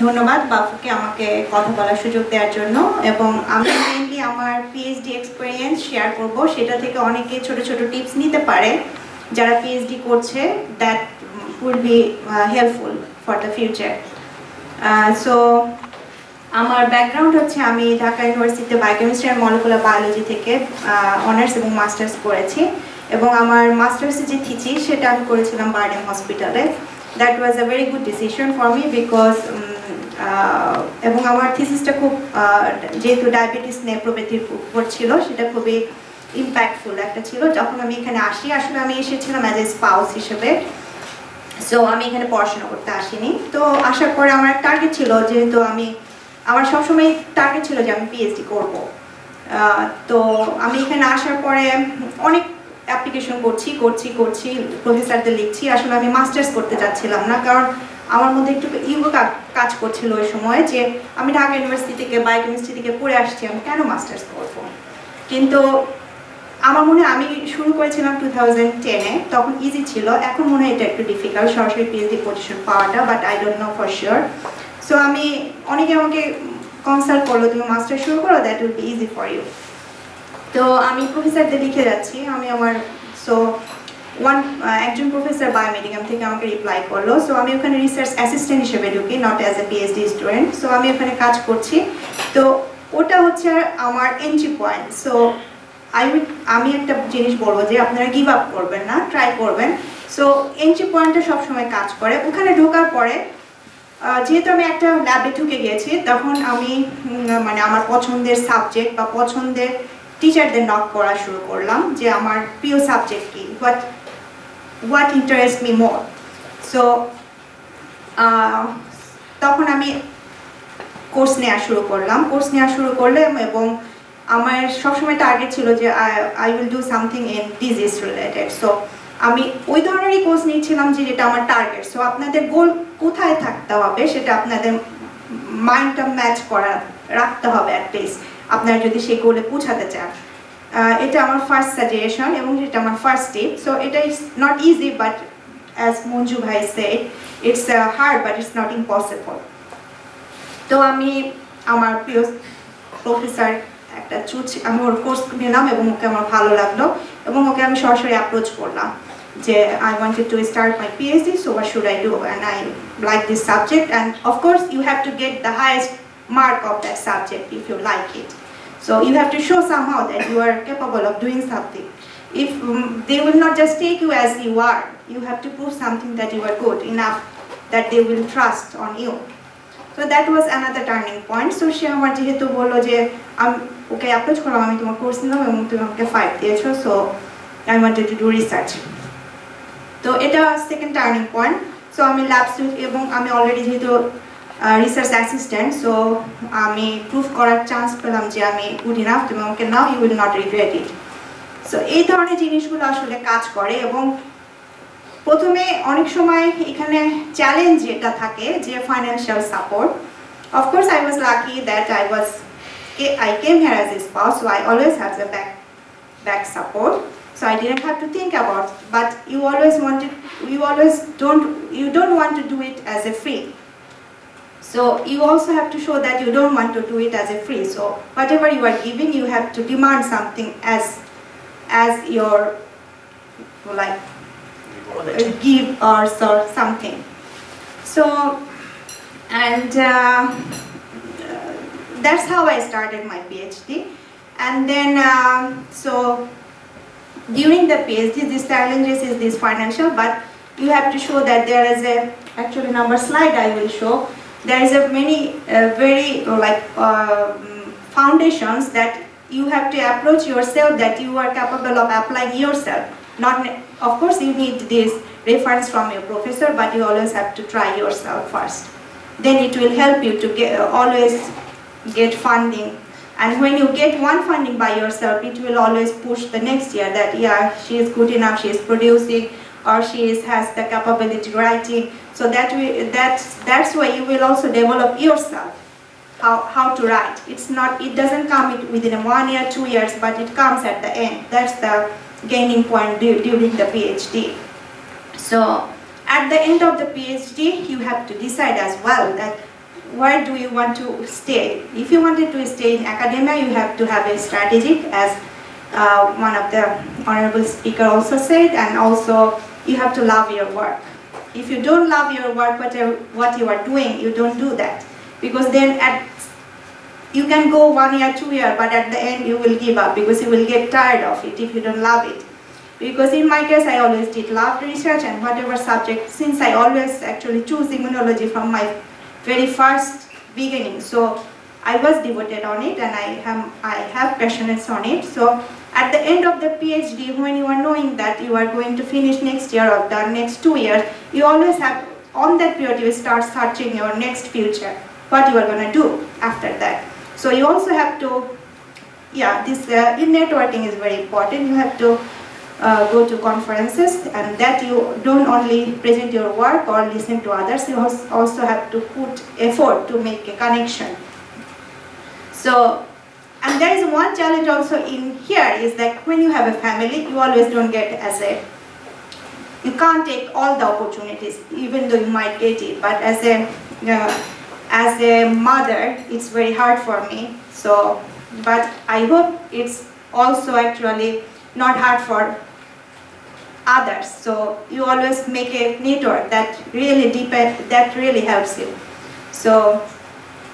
ধন্যবাদ বাফুকে আমাকে কথা বলার সুযোগ দেওয়ার জন্য। এবং আমি মেইনলি আমার পিএইচডি এক্সপিরিয়েন্স শেয়ার করব, সেটা থেকে অনেকে ছোট ছোট টিপস নিতে পারে যারা পিএইচডি করছে, that will be helpful for the future. So আমার ব্যাকগ্রাউন্ড হচ্ছে, আমি ঢাকা ইউনিভার্সিটিতে বায়োকেমিস্ট্রি আর মলিকুলার বায়োলজি থেকে অনার্স এবং মাস্টার্স করেছি, এবং আমার মাস্টার্সের যে থিসিস সেটা আমি করেছিলাম বার্ডেম হসপিটালে। That was a very good decision for me, because এবং আমার থিসিসটা খুব যেহেতু ডায়াবেটিস নেফ্রোপ্যাথির উপর ছিল, সেটা খুবই ইম্প্যাক্টফুল একটা ছিল। যখন আমি এখানে আসি, আসলে আমি এসেছিলাম অ্যাজ এ স্পাউস হিসেবে, সো আমি এখানে পড়াশোনা করতে আসিনি। তো আসার পরে আমার একটা টার্গেট ছিল, যেহেতু আমার সবসময় টার্গেট ছিল যে আমি পিএইচডি করব। তো আমি এখানে আসার পরে অনেক অ্যাপ্লিকেশন করছি প্রফেসরদের লিখছি। আসলে আমি মাস্টার্স করতে চাচ্ছিলাম না, কারণ আমার মধ্যে একটু ইগো কাজ করছিল ওই সময়, যে আমি ঢাকা ইউনিভার্সিটি থেকে বায়োকেমিস্ট্রি থেকে পড়ে আসছি, আমি কেন মাস্টার্স করবো। কিন্তু আমার মনে হয়, আমি শুরু করেছিলাম 2010-এ, তখন ইজি ছিল। এখন মনে হয় এটা একটু ডিফিকাল্ট সরাসরি পিএইচডি পজিশন পাওয়াটা, but I don't know for sure. So অনেকে আমাকে কনসাল্ট করলো, তুমি মাস্টার শুরু করো, that will be easy for you. তো আমি প্রফেসরদের লিখে যাচ্ছি, একজন প্রফেসর বায়োমেডিকাম থেকে আমাকে রিপ্লাই করলো। সো আমি ওখানে রিসার্চ অ্যাসিস্ট্যান্ট হিসেবে ঢুকি, not as a PhD student. So আমি ওখানে কাজ করছি। তো ওটা হচ্ছে আমার এন্ট্রি পয়েন্ট। সো আমি একটা জিনিস বলবো যে আপনারা গিভ আপ করবেন না, ট্রাই করবেন। সো এন্ট্রি পয়েন্টটা সবসময় কাজ করে। ওখানে ঢোকার পরে যেহেতু আমি একটা ল্যাবে ঢুকে গেছি, তখন আমি আমার পছন্দের সাবজেক্ট বা পছন্দের টিচারদের নক করা শুরু করলাম, যে আমার প্রিয় সাবজেক্ট কি, what interest me more. So তখন আমি কোর্স নেওয়া শুরু করলাম, এবং আমার সবসময় টার্গেট ছিল যে I will do something in disease related. So আমি ওই ধরনেরই কোর্স নিয়েছিলাম যেটা আমার টার্গেট। সো আপনাদের গোল কোথায় থাকতে হবে, সেটা আপনাদের মাইন্ডটা ম্যাচ রাখতে হবে অ্যাটলিস্ট, আপনারা যদি সেই গোলে পৌঁছাতে চান। এটা আমার ফার্স্ট সাজেশন, এবং এটা আমার ফার্স্ট টিপ। সো এটা is not easy, but as Manju ভাই said, it's hard but it's not impossible. তো আমি আমার প্রিয় প্রফেসর আমি ওর কোর্স নিলাম, এবং ওকে আমার ভালো লাগলো, এবং ওকে আমি সরাসরি অ্যাপ্রোচ করলাম যে I wanted to start my PhD, so what should I do, and I like this subject, and of course you have to get the highest mark of that subject if you like it. So you have to show somehow that you are capable of doing something. If they will not just take you as you are, you have to prove something that you are good enough, that they will trust on you. So that was another turning point. So she আমার যেহেতু বললো যে আমি ওকে approach করলাম, আমি তোমার course নিলাম এবং তুমি আমাকে 5 দিয়েছো, so I wanted to do research. তো এটা সেকেন্ড টার্নিং পয়েন্ট। সো আমি ল্যাব সুইট, এবং আমি অলরেডি যেহেতু রিসার্চ অ্যাসিস্ট্যান্ট, সো আমি প্রুভ করার চান্স পেলাম যে আমি গুড ইনাফ, তুমি আমাকে নাও, you will not regret it. So এই ধরনের জিনিসগুলো আসলে কাজ করে। এবং প্রথমে অনেক সময় এখানে চ্যালেঞ্জ যেটা থাকে, যে financial support. Of course I was lucky that I came here as a spouse, so I always have the back support. So I didn't have to think about it. But you don't want to do it as a free. So you also have to show that you don't want to do it as a free. So whatever you are giving, you have to demand something as your give or something. So and that's how I started my PhD. And then so during the PhD, these challenges is this financial, but you have to show that there is actually number slide I will show. There is a many very foundations that you have to approach yourself, that you are capable of applying yourself. Not, of course you need this reference from your professor, but you always have to try yourself first. Then it will help you to always get funding. And when you get one funding by yourself, it will always push the next year that yeah, she is good enough, she is producing, or she has the capability writing. So that's why you will also develop yourself how to write. It doesn't come within 1 year, 2 years, but it comes at the end. That's the gaining point during the PhD. So at the end of the PhD, you have to decide as well that where do you want to stay? If you wanted to stay in academia, you have to have a strategy, as one of the honorable speaker also said, and also you have to love your work. If you don't love your work, what you are doing, you don't do that. Because then you can go 1 year, 2 years, but at the end you will give up because you will get tired of it if you don't love it. Because in my case, I always did love research, and whatever subject, since I always actually choose immunology from my very first beginning. So I was devoted on it, and I have passions on it. So at the end of the PhD, when you are knowing that you are going to finish next year or the next 2 years, you always have, on that period, you start searching your next future, what you are going to do after that. So you also have to, in networking is very important. You have to go to conferences, and that you don't only present your work or listen to others, you also have to put effort to make a connection. So, and there is one challenge also in here is that when you have a family, you always don't get you can't take all the opportunities, even though you might get it, but as a mother, it's very hard for me. So, but I hope it's also actually not hard for others. So you always make a network that really helps you. So,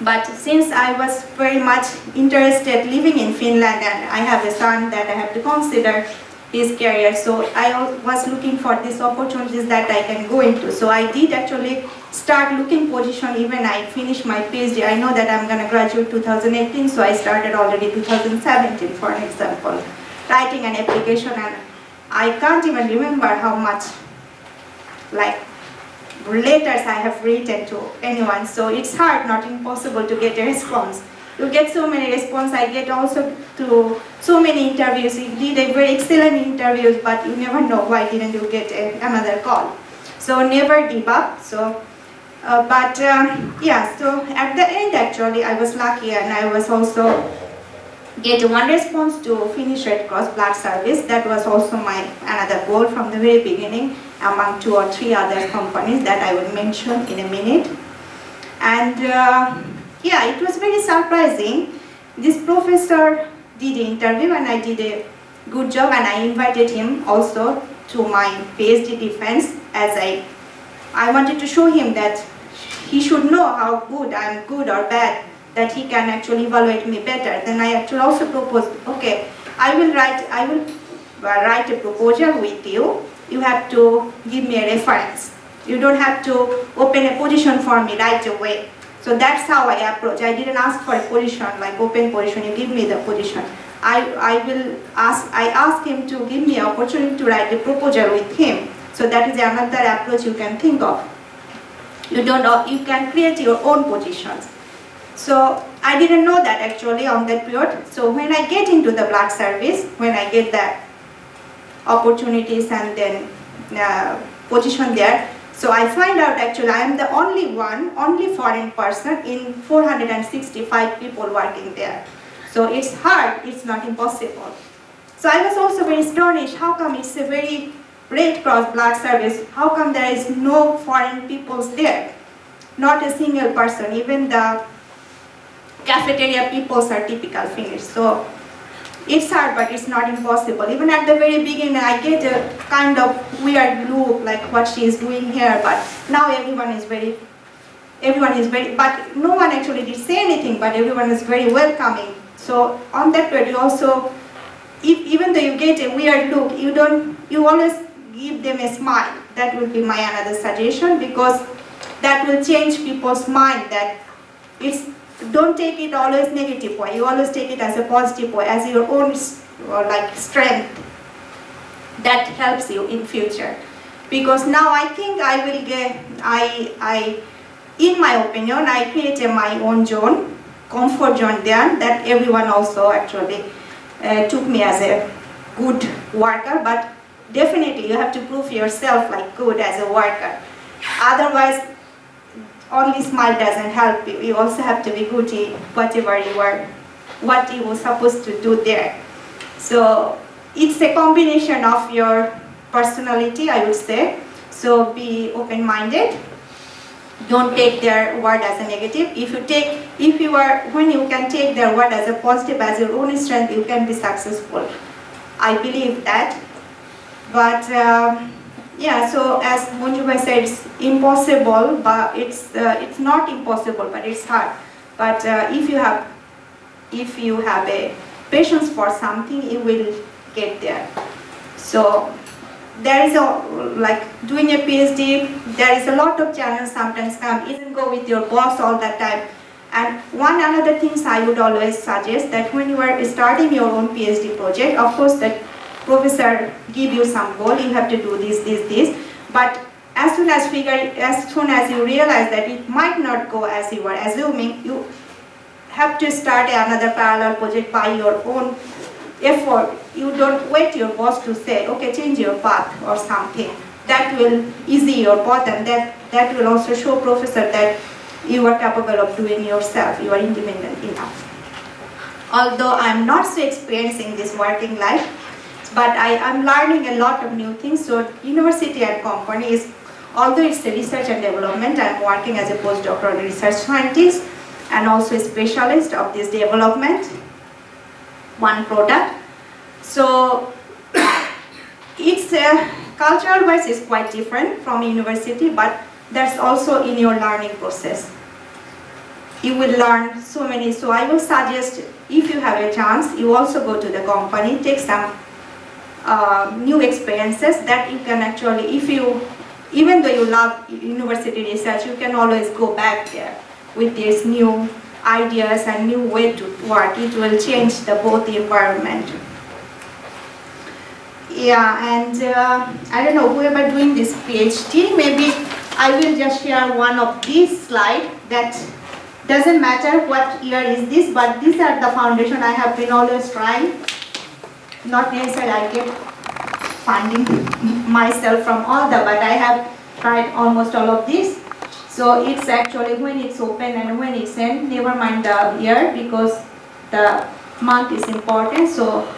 but since I was very much interested living in Finland, and I have a son that I have to consider his career, so I was looking for these opportunities that I can go into. So I did actually start looking position even I finished my PhD. I know that I'm going to graduate 2018, so I started already 2017, for an example, writing an application, and I can't even remember how much letters I have written to anyone. So it's hard, not impossible, to get a response. You get so many responses. I get also to so many interviews. You did a very excellent interviews, but you never know why didn't you get another call. So never give up. So, so at the end actually I was lucky, and I was also get one response to Finnish Red Cross blood service. That was also my another goal from the very beginning, among 2 or 3 other companies that I will mention in a minute. And it was very surprising. This professor did an interview, and I did a good job, and I invited him also to my PhD defense, as I wanted to show him that he should know how good I'm good or bad, that he can actually evaluate me better. Then I actually also proposed, okay, I will write a proposal with you. You have to give me a reference. You don't have to open a position for me right away. So that's how I approach. I didn't ask for a position, like open position, you give me the position. I asked him to give me an opportunity to write a proposal with him. So that is another approach you can think of. You can create your own positions. So I didn't know that actually on that period. So when I get into the blood service, when I get the opportunities and then position there, so I find out actually I am the only foreign person in 465 people working there. So it's hard, it's not impossible. So I was also very astonished, how come it's a very Red Cross blood service, how come there is no foreign peoples there? Not a single person, even the cafeteria peoples are typical Finnish. So it's hard, but it's not impossible. Even at the very beginning, I get a kind of weird look, like what she is doing here, but now everyone is very, but no one actually did say anything, but everyone is very welcoming. So on that period, you also, even though you get a weird look, you always give them a smile. That will be my another suggestion, because that will change people's mind, that don't take it always negative way. You always take it as a positive way, as your own strength. That helps you in future. Because now I think I will get, in my opinion, I created my own zone, comfort zone there, that everyone also actually took me as a good worker. But definitely you have to prove yourself like good as a worker. Otherwise, only smile doesn't help you. You also have to be good in whatever what you were supposed to do there. So it's a combination of your personality, I would say. So be open-minded. Don't take their word as a negative. When you can take their word as a positive, as your own strength, you can be successful. I believe that. But yeah, so as Manjubai said, it's impossible, but it's not impossible, but it's hard. But if you have a patience for something, you will get there. So there is like doing a PhD, there is a lot of challenges sometimes come. Even go with your boss all the time. And another things I would always suggest, that when you are starting your own PhD project, of course that professor give you some goal, you have to do this, but as soon as you realize that it might not go as you were assuming, you have to start another parallel project by your own effort. You don't wait your boss to say, okay, change your path or something. That will ease your path, and that will also show professor that you are capable of doing yourself, you are independent enough. Although I'm not so experienced in this working life, but I'm learning a lot of new things. So university and company is, although it's a research and development, I'm working as a postdoctoral research scientist and also a specialist of this development, one product. So it's cultural wise is quite different from university, but that's also in your learning process. You will learn so many. So I will suggest, if you have a chance, you also go to the company, take some new experiences that you can actually, even though you love university research, you can always go back there with these new ideas and new way to work. It will change both the environment. Yeah, and I don't know, whoever doing this PhD, maybe I will just share one of these slides. That doesn't matter what year is this, but these are the foundation I have been always trying. Not necessarily I get funding myself from all but I have tried almost all of this. So it's actually when it's open and when it's end, never mind the year, because the month is important. So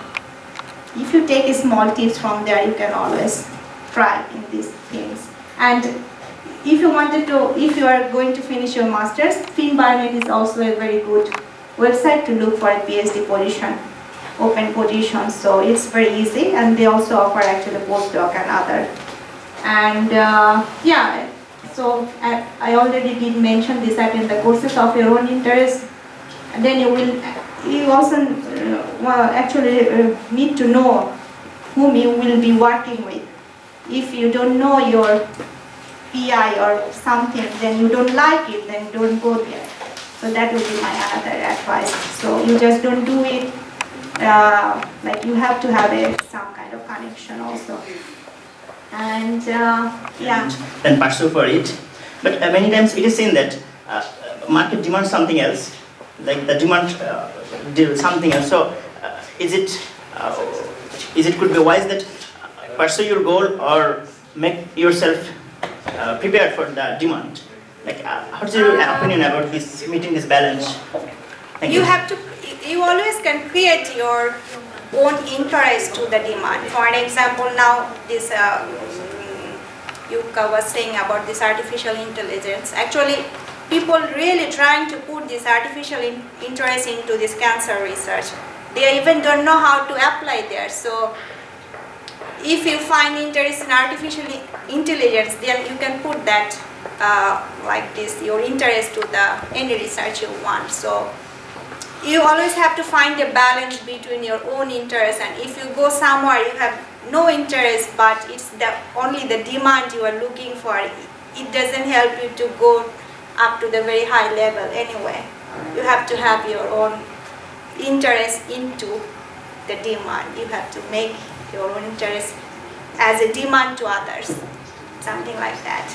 if you take small tips from there, you can always try in these things. And if you are going to finish your master's, FinBionet is also a very good website to look for a PhD position, open position. So it's very easy, and they also offer actually postdoc and other. And yeah, so I already did mention this, that in the courses of your own interest, and then you also actually need to know whom you will be working with. If you don't know your PI or something, then you don't like it, then don't go there. So that would be my other advice. So you just don't do it, like you have to have some kind of connection also. And yeah. Then pursue for it. But many times it is seen that market demands something else, like the demand something else. So is it could be wise that pursue your goal or make yourself prepared for the demand? Like what's your opinion about this, meeting this balance? Thank you. You always can create your own interest to the demand. For an example, now this Yuka was saying about this artificial intelligence. Actually, people really trying to put this artificial interest into this cancer research. They even don't know how to apply there. So if you find interest in artificial intelligence, then you can put that like this, your interest to any research you want. So you always have to find a balance between your own interest, and if you go somewhere you have no interest, but it's only the demand you are looking for, it doesn't help you to go up to the very high level anyway. You have to have your own interest into the demand. You have to make your own interest as a demand to others, something like that.